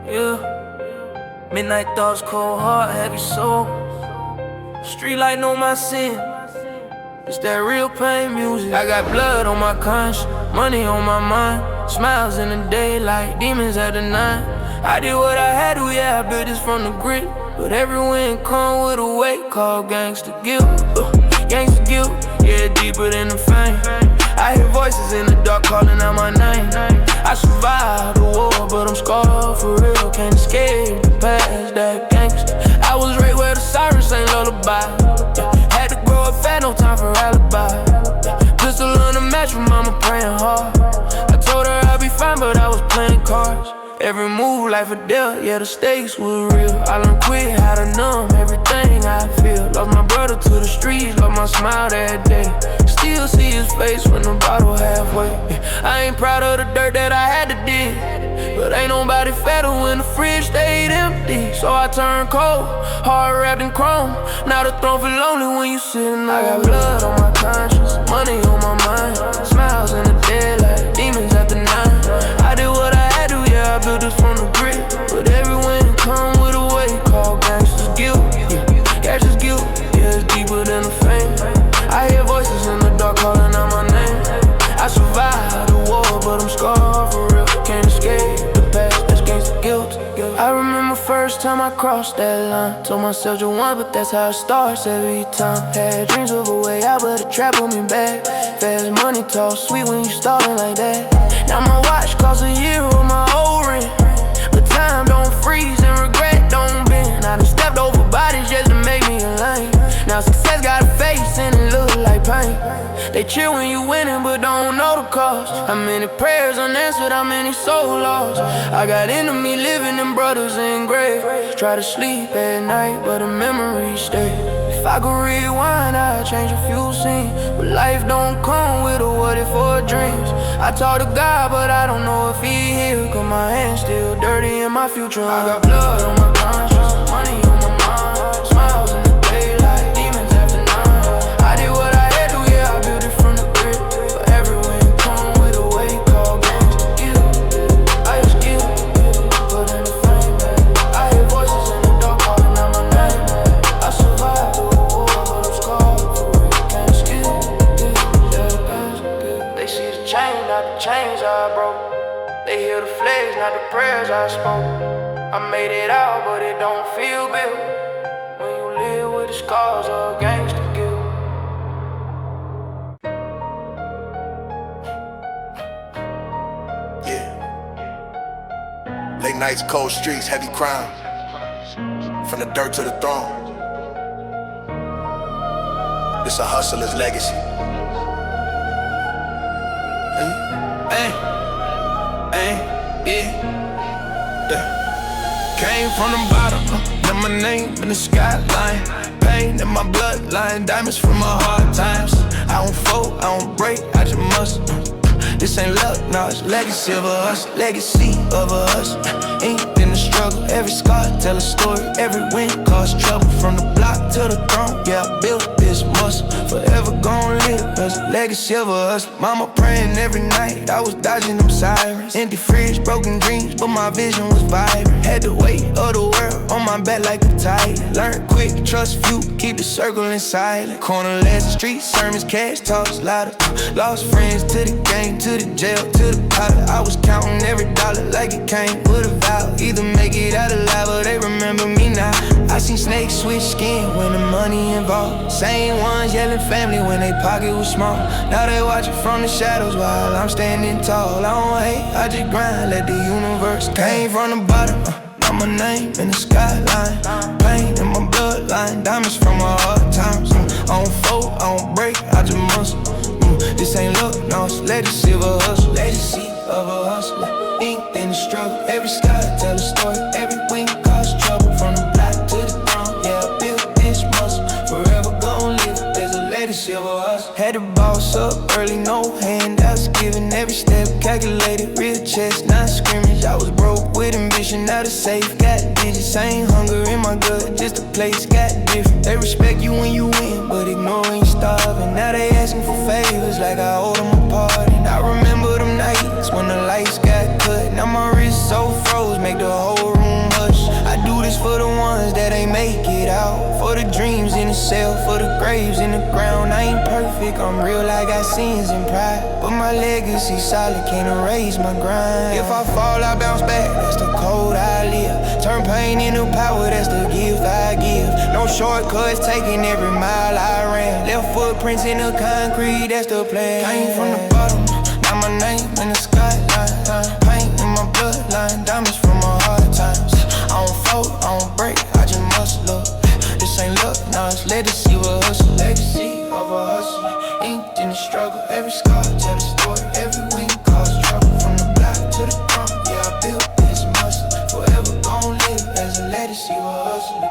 Yeah. Midnight thoughts, cold heart, heavy soul. Street light know my sin. It's that real pain music. I got blood on my conscience, money on my mind. Smiles in the daylight, demons at the night. I did what I had to, yeah, I built this from the grit. But every win come with a weight called gangster guilt. Gangster guilt, yeah, deeper than the fame. I hear voices in the dark calling out my name. I survived the war, but I'm scarred for real. Can't escape the past, that gangster. I was right where the sirens sang lullaby. Had to grow up fat, no time for alibi. Pistol on the match with mama praying hard. I told her I'd be fine, but I was playing cards. Every move, life or death, yeah, the stakes were real. I learned quick how to numb everything I feel. Lost my brother to the streets, lost my smile that day. Still see his face when the bottle halfway. I ain't proud of the dirt that I had to dig, but ain't nobody fatter when the fridge stayed empty. So I turned cold, hard wrapped in chrome. Now the throne feel lonely when you sitting. I got blood on my conscience, money on my mind. Smiles in the daylight, demons at the night. I did what I had to, yeah, I built this from the grit. But every win come with a weight called gangster's guilt. Gangster's guilt, yeah, it's deeper than the fame. I hear voices in the dark calling out my name. I survived the war, but I'm scarred for real. Can't escape the past, that's gangster guilt. I remember first time I crossed that line. Told myself you won, but that's how it starts every time. Had dreams of a way out, but the trap put me back. Fast money talk, sweet when you starting like that. Now my watch costs a year of my old rent, but time don't freeze and regret don't bend. I done stepped over bodies just to make me a lane. Now success got a face and it look like pain. They cheer when you winning but don't know the cost. How many prayers unanswered, how many soul lost. I got enemy living and brothers in graves. Try to sleep at night but the memories stay. If I could rewind, I'd change a few scenes, but life don't come with a what if or dreams. I talk to God but I don't know if he here, cause my hands still dirty and my future. I got blood on my conscience, money on my mind. Smiles in the daylight, demons after night. I did what I had to, yeah, I built it from the grit. But every win come with a weight called gangster guilt. I just guilt, but in the fame. I hear voices in the dark calling out my name. I survived the war, but I'm scarred for real. Can't escape, they see the change, not the chains I broke. They hear the flags, not the prayers I spoke. I made it out, but it don't feel built when you live with the scars of gangster guilt. Yeah. Late nights, cold streets, heavy crime. From the dirt to the throne. This a hustler's legacy. Came from the bottom, now my name in the skyline. Pain in my bloodline, diamonds from my hard times. I don't fold, I don't break, I just must. This ain't luck, no, it's legacy of us. Legacy of us. Ain't in the struggle, every scar tell a story. Every win caused trouble. From the block to the throne, yeah, I built this muscle. Forever gon' live as a legacy of us. Mama praying every night, I was dodging them sirens. Empty fridge, broken dreams, but my vision was vibrant. Had the weight of the world on my back like a titan. Learn quick, trust few, keep the circle in silent. Corner less, street sermons, cash talks louder. Lost friends to the game, to the jail, to the powder. I was counting every dollar like it came with a vow. Either make it out alive or they remember me now. I seen snakes switch skin when the money involved. Same ones yelling family when they pocket was small. Now they watching from the shadows while I'm standing tall. I don't hate, I just grind, let the universe. Came from the bottom, now my name in the skyline. Pain in my bloodline, diamonds from my hard times. I don't fold, I don't break, I just must. This ain't luck, no, it's legacy of a hustle. Legacy of a hustler, inked in the struggle. Every sky tell a story, every win caused trouble. From the block to the throne, yeah, I built this muscle. Forever gon' live, there's a legacy of a hustle. Had to boss up early, no handouts given. Every step calculated, real chest, not scrimmage. I was broke with ambition, now the safe got digits. I ain't hunger in my gut, just the place got different. They respect you when you win, but ignore when you starving. Now they asking for favors like I owe them a party. I remember them nights when the lights got cut. Now my wrist so froze, make the whole room that ain't make it out. For the dreams in the cell, for the graves in the ground. I ain't perfect, I'm real, I got sins and pride, but my legacy solid, can't erase my grind. If I fall, I bounce back, that's the code I live. Turn pain into power, that's the gift I give. No shortcuts, taking every mile I ran. Left footprints in the concrete, that's the plan. Came from the bottom, now my name in the skyline. Paint in my bloodline, diamonds from my hard times. I don't fold, I don't break, I just muscle up. This ain't luck, now it's legacy of a hustle. Legacy of a hustler, inked in the struggle. Every scar tell the story, every win cause trouble. From the block to the drum, yeah, I built this muscle. Forever gon' live as a legacy of a hustler.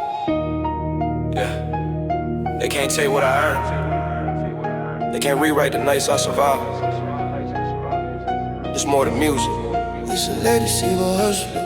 Yeah, they can't tell you what I earned. They can't rewrite the nights I survived. It's more than music. It's a legacy of a hustler.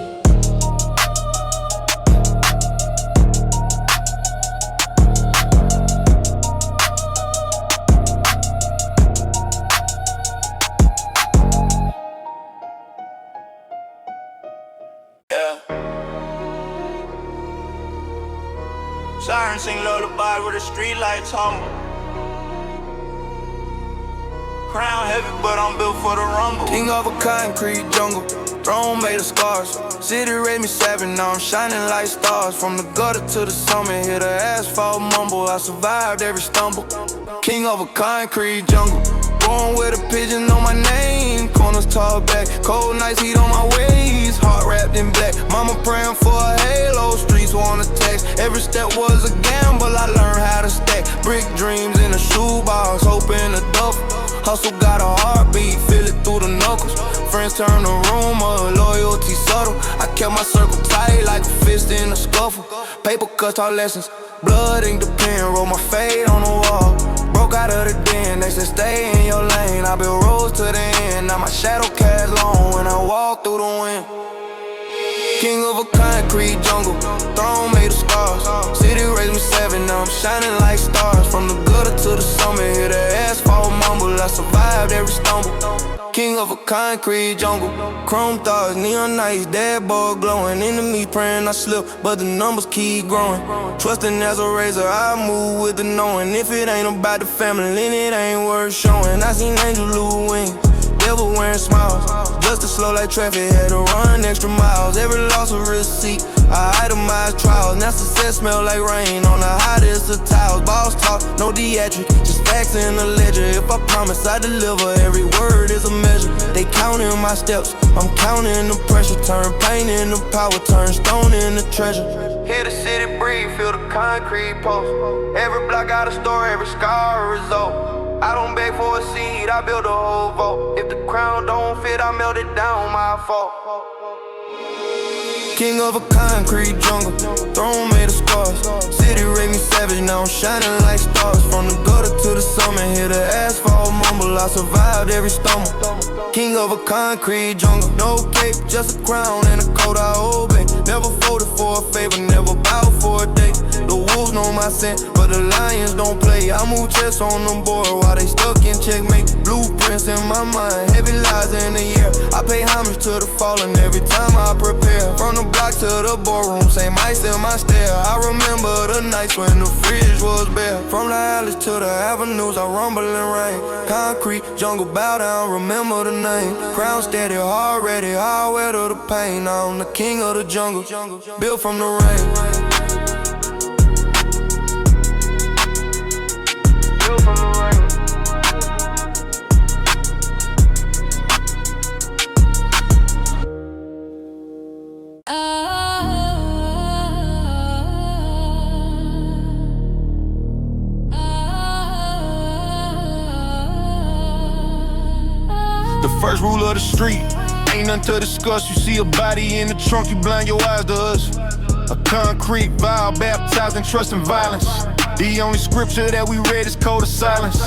Sirens sing lullabies where the street lights humble. Crown heavy, but I'm built for the rumble. King of a concrete jungle, throne made of scars. City raised me 7, now I'm shining like stars. From the gutter to the summit, hear the asphalt mumble. I survived every stumble. King of a concrete jungle, born with a pigeon on my name. Corners tall back, cold nights heat on my ways. Heart wrapped in black, mama praying for a halo. Streets want attacks, every step was a gamble. I learned how to stack brick dreams in a shoebox, hope in a duffel. Hustle got a heartbeat, feel it through the knuckles. Friends turn to rumor, loyalty subtle. I kept my circle tight like a fist in a scuffle. Paper cuts taught lessons, blood ink the pen, wrote my fate on the wall. Broke out of the den, they said stay in your lane. I built roads to the end, now my shadow cast long when I walk through the wind. King of a concrete jungle, throne made of scars. City raised me 7, now I'm shining like stars. From the gutter to the summit, hear the asphalt mumble. I survived every stumble. King of a concrete jungle, chrome thoughts, neon nights, dead boy glowing. Enemies praying I slip, but the numbers keep growing. Trusting as a razor, I move with the knowing. If it ain't about the family, then it ain't worth showing. I seen angels lose wings, devil wearing smiles. Just to slow like traffic, had to run extra miles. Every loss a receipt, I itemize trials. Now success smell like rain on the hottest of tiles. Boss talk, no theatric, just facts in the ledger. If I promise I deliver, every word is a measure. They counting my steps, I'm counting the pressure. Turn pain into power, turn stone into treasure. Hear the city breathe, feel the concrete pulse. Every block got a story, every scar a result. I don't beg for a seed, I build a whole vault. If the crown don't fit, I melt it down, my fault. King of a concrete jungle, throne made of scars. City raised me savage, now I'm shining like stars. From the gutter to the summit, hear the asphalt mumble. I survived every stumble. King of a concrete jungle, no cape, just a crown and a coat I obey. Never folded for a favor, never bowed for a day. The wolves know my scent, but the lions don't play. I move chess on the board while they stuck in checkmate. Blueprints in my mind, heavy lies in the air. I pay homage to the fallen every time I prepare. From the block to the boardroom, same ice in my stare. I remember the nights when the fridge was bare. From the alleys to the avenues, I rumble and rain. Concrete jungle, bow down, remember the name. Crown steady, hard ready, hard weather the pain. I'm the king of the jungle, built from the rain. The first rule of the street, ain't nothing to discuss. You see a body in the trunk, you blind your eyes to us. A concrete vow, baptized in trust and violence. The only scripture that we read is code of silence.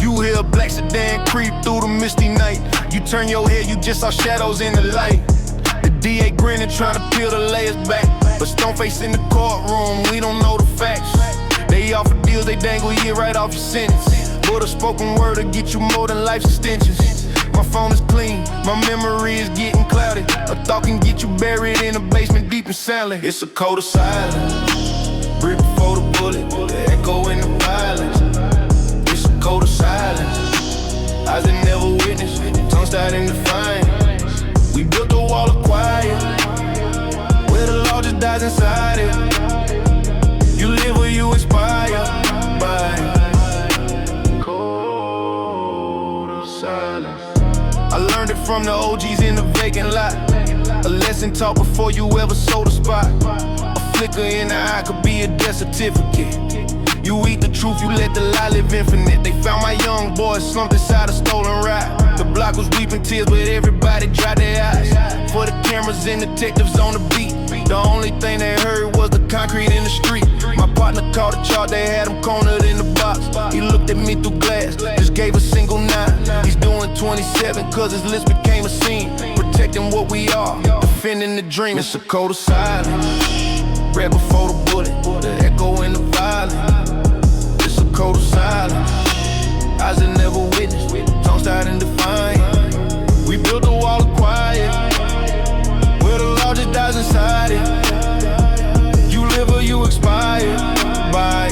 You hear a black sedan creep through the misty night. You turn your head, you just saw shadows in the light. The DA grinning, trying to peel the layers back. But Stoneface in the courtroom, we don't know the facts. They offer deals, they dangle you right off your sentence. But a spoken word will get you more than life's extensions. My phone is clean, my memory is getting clouded. A thought can get you buried in a basement deep and silent. It's a code of silence. Breathe before the bullet, the echo in the violence. It's a code of silence. Eyes that never witnessed, tongues tied in defiance. We built a wall of quiet, where the law just dies inside it. You live or you expire by code of silence. I learned it from the OGs in the vacant lot. A lesson taught before you ever sold a spot. A flicker in the eye could be a death certificate. You eat the truth, you let the lie live infinite. They found my young boy slumped inside a stolen ride. The block was weeping tears, but everybody dried their eyes. For the cameras and detectives on the beat, the only thing they heard was the concrete in the street. My partner called a charge, they had him cornered in the box. He looked at me through glass, just gave a single 9. He's doing 27 cause his list became a scene. Protecting what we are, defending the dream. It's a code of silence, red before the bullet, the echo in the violence. It's a code of silence, eyes that never witnessed, tongues tied in defiance. We built a wall of quiet, where the law just dies inside it. You live or you expire by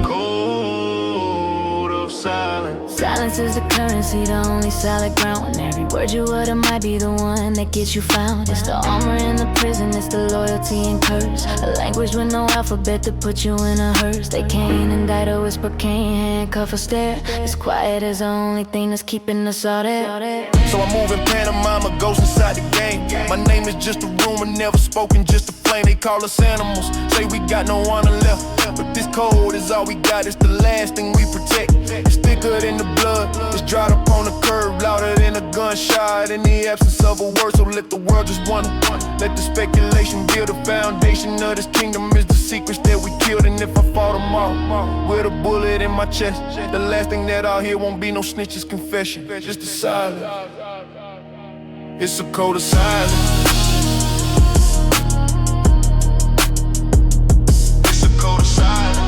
code of silence. Silence is the currency, the only solid ground. And every word you utter might be the one that gets you found. It's the armor in the prison, it's the loyalty and curse. A language with no alphabet to put you in a hearse. They can't indict or whisper, can't handcuff or stare. It's quiet as the only thing that's keeping us all there. So I move in Panama, a ghost inside the game. My name is just a rumor, never spoken, just a flame. They call us animals, say we got no honor left. But this code is all we got, it's the last thing we protect. It's thicker than the blood, it's dried up on the curb, louder than a gunshot in the absence of a word. So let the world just wonder, let the speculation build a foundation of this kingdom. Is the secrets that we killed. And if I fall tomorrow with a bullet in my chest, the last thing that I'll hear won't be no snitches confession, just the silence. It's a code of silence. It's a code of silence.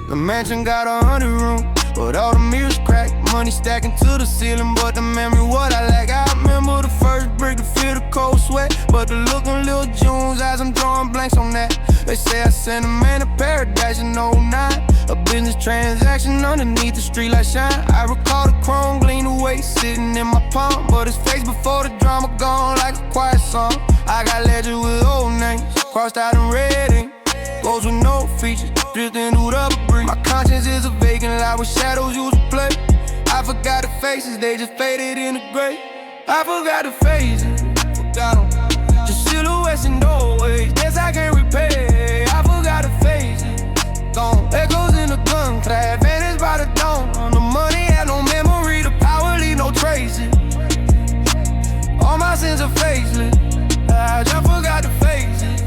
The mansion got 100 rooms, but all the mirrors cracked. Money stacking to the ceiling, but the memory what I lack. I remember the first brick to feel the cold sweat, but the look on Lil June's eyes, I'm drawing blanks on that. They say I sent a man to paradise in 09. A business transaction underneath the streetlight shine. I recall the chrome gleam away sitting in my palm, but his face before the drama gone like a quiet song. I got legends with old names, crossed out in red ink. Goes with no features, drifting through the breeze. My conscience is a vacant lot with shadows used to play. I forgot the faces, they just faded in the gray. I forgot the faces, forgot them. Just silhouettes and doorways, guess I can't repay. I forgot the faces, gone. Echoes in the gun clap, vanished by the dawn. The money had no memory, the power leave no traces. All my sins are faceless, I just forgot the faces.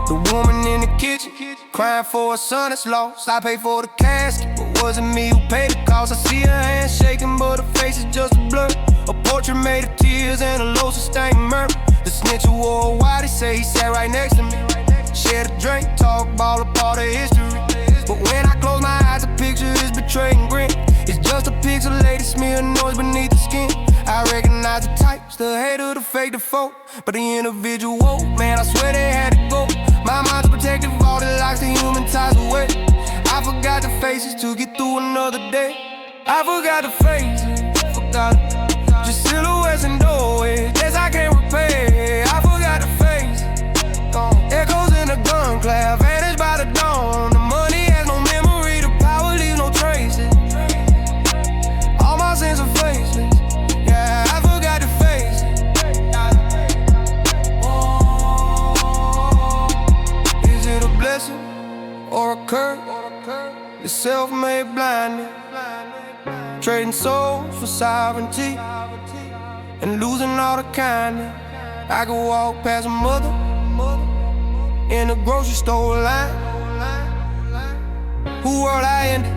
The woman in the kitchen, crying for a son that's lost. I paid for the casket, but wasn't me who paid the cost. I see her hand shaking, but her face is just a blur. A portrait made of tears and a low sustained murmur. The snitch who wore white, they say he sat right next to me. Shared a drink, talk about a part of history. But when I close my eyes, a picture is betraying grin. It's just a pixelated smear of noise beneath the skin. I recognize the types, the hater, the fake, the folk. But the individual, man, I swear they had to go. My mind's protective, all the locks, the human ties away. I forgot the faces to get through another day. I forgot the faces, forgot just silhouettes and doorways. Guess I can't repay. I forgot the faces, gone. Echoes in the gun clap, vanished by the dawn. The money has no memory, the power leaves no traces. All my sins are faceless. Yeah, I forgot the faces. Is it a blessing or a curse? The self-made blindness, trading souls for sovereignty and losing all the kindness. I could walk past a mother in a grocery store line, who world I ended.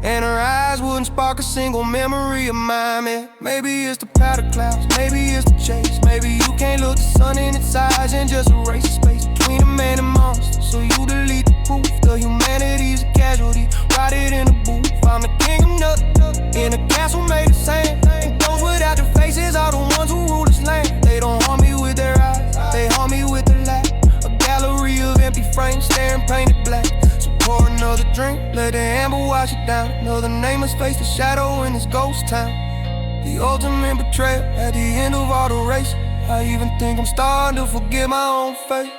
And her eyes wouldn't spark a single memory of mine, man. Maybe it's the powder clouds, maybe it's the chase. Maybe you can't look the sun in its eyes and just erase the space between a man and monster. So you delete the proof, the humanity's a casualty. Rotted in a booth, I'm the king of nothing in a castle made of sand. And those without their faces are the ones who rule this land. They don't harm me with their eyes, they harm me with the lack. A gallery of empty frames staring painted black. Pour another drink, let the amber wash it down. Another nameless face, the shadow in this ghost town. The ultimate betrayal at the end of all the race. I even think I'm starting to forget my own fate.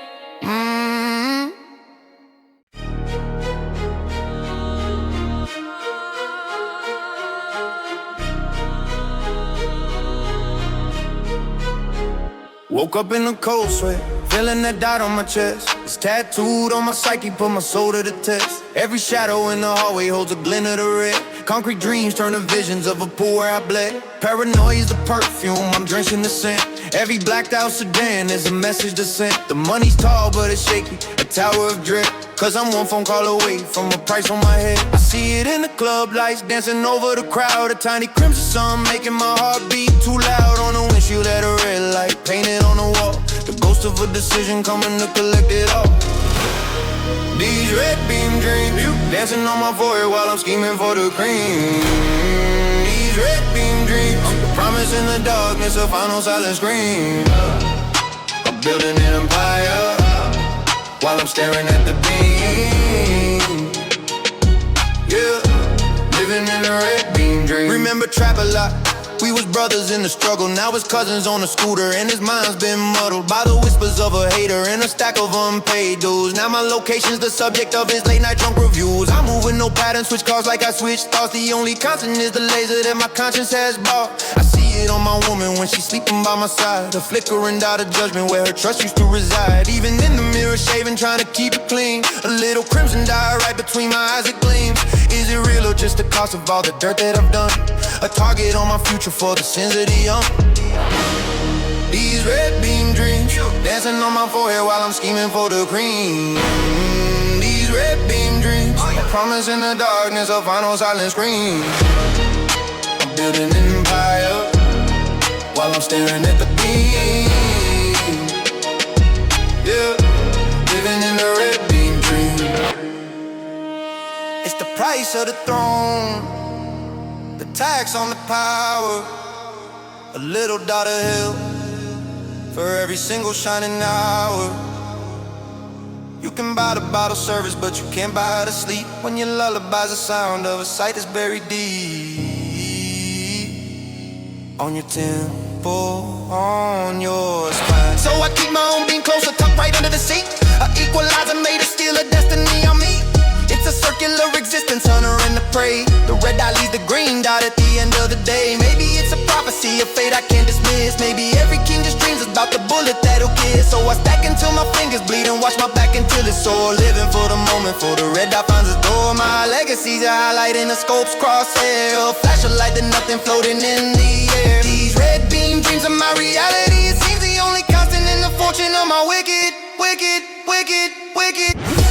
Woke up in a cold sweat, feeling that dot on my chest. It's tattooed on my psyche, put my soul to the test. Every shadow in the hallway holds a glint of the red. Concrete dreams turn to visions of a pool where I bled. Paranoia's the perfume, I'm drenching the scent. Every blacked out sedan is a message to send. The money's tall but it's shaky, a tower of dread. Cause I'm one phone call away from a price on my head. I see it in the club lights dancing over the crowd. A tiny crimson sun making my heart beat too loud. On the windshield at a red light painted on the wall. The ghost of a decision coming to collect it all. These red beam dreams, you dancing on my forehead while I'm scheming for the cream. These red beam dreams, the promise in the darkness, a final silent scream. I'm building an empire while I'm staring at the beam. Yeah, living in a red beam dream. Remember trap a lot. We was brothers in the struggle, now it's cousins on a scooter. And his mind's been muddled by the whispers of a hater and a stack of unpaid dues. Now my location's the subject of his late night drunk reviews. I'm moving no pattern, switch cars like I switch thoughts. The only constant is the laser that my conscience has bought. I see it on my woman when she's sleeping by my side. The flickering dot of judgment where her trust used to reside. Even in the mirror shaving, trying to keep it clean. A little crimson dye right between my eyes, it gleams. Is it real or just the cost of all the dirt that I've done? A target on my future for the sins of the young. These red beam dreams, dancing on my forehead while I'm scheming for the cream. These red beam dreams, a promise in the darkness, a final silent scream. I'm building an empire while I'm staring at the beam. Yeah, living in the red beam dream. It's the price of the throne, the tax on the power. A little dot of hill for every single shining hour. You can buy the bottle service, but you can't buy the sleep. When your lullaby's the sound of a sight that's buried deep on your temple, on your spine. So I keep my own beam closer, tucked right under the seat. A equalizer made of steel, a destiny on me. It's a circular existence, hunter and the prey. The red dot leaves the green dot at the end of the day. Maybe it's a prophecy, a fate I can't dismiss. Maybe every king just dreams about the bullet that'll kiss. So I stack until my fingers bleed and watch my back until it's sore. Living for the moment, for the red dot finds its door. My legacy's a highlight in the scope's crosshair. A flash of light that nothing floating in the air. These red beam dreams are my reality. It seems the only constant in the fortune of my wicked, wicked, wicked, wicked.